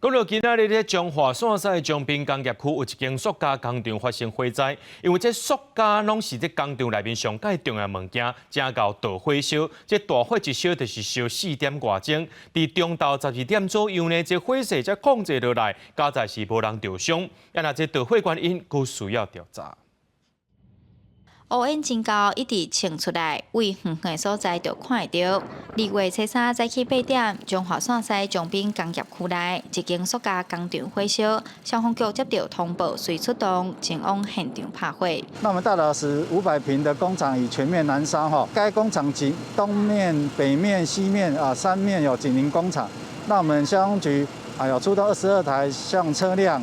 讲到今仔日咧，彰化线西彰滨工业区有一间塑胶工厂发生火灾，因为这塑胶拢是这工厂内面上介重要物件，正到大火烧。这大火一烧就是烧4点外钟，伫中昼12点左右呢，这火势才控制落来，加在是无人受伤。那这大火原因，佫需要调查。乌烟真高，一直冲出来，为远远的所在就看得到。2月初3早起8点，彰化县西彰滨工业区内一间塑胶工厂火烧，消防局接到通报，随出动前往现场拍火。那我们大老师500平的工厂已全面燃烧哈，该工厂东面、北面、西面3面有紧邻工厂。那我们消防局有出动22台消防车辆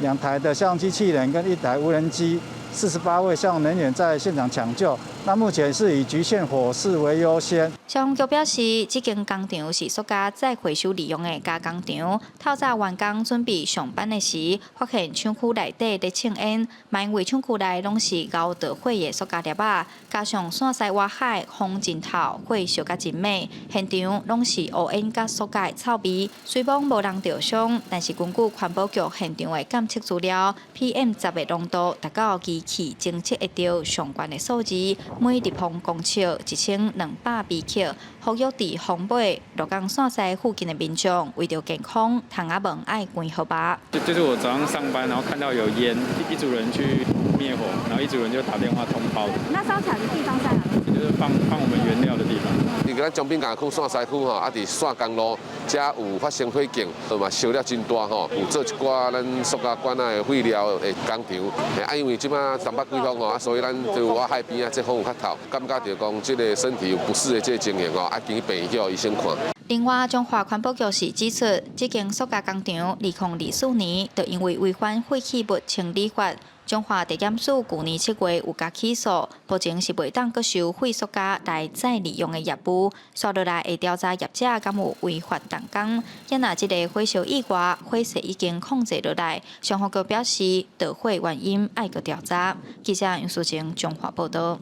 两台的消防机器人跟1台无人机。48位消防人员在现场抢救，那目前是以局限火势为优先。消防局表示，这间工厂是塑胶再回收利用的加工厂。透早员工准备上班的时，发现厂区内底在呛烟，因为厂区内拢是熬着火的塑胶粒仔，加上线西外海风真透，火烧甲真猛，现场拢是乌烟甲塑胶臭味。虽讲无人受伤，但是根据环保局现场的监测资料 ，PM10的浓度达到机器侦测会到相关的数字，每立方公尺1200微克。呼吁伫风尾、鹿港线西附近的民众，为着健康，窗仔门爱关好吧。就是我早上上班，然后看到有烟，一组人去灭火，然后一组人就打电话通报。那烧起来的地方在哪里？就是放我们原料的地方。伫咱彰滨工业区线西区吼，伫线公路，遮有发生火警，嘛烧了真大吼，有做一寡咱塑胶管的废料的工厂。因为即马东北季风吼，所以咱就我海边这风有较透，感觉着讲这个身体有不适的这个情形吼，建议病去医生看。另外，彰化环保局是指出，这间塑胶工厂2024年就因为违反废弃物清理法，彰化地检署去年7月有加起诉，目前是未当搁收废塑胶来再利用的业务。接落来会调查业者敢有违法动工。也若这个火烧意外，火势已经控制落来，消防局表示，导火原因爱搁调查。记者杨淑晴彰化报道。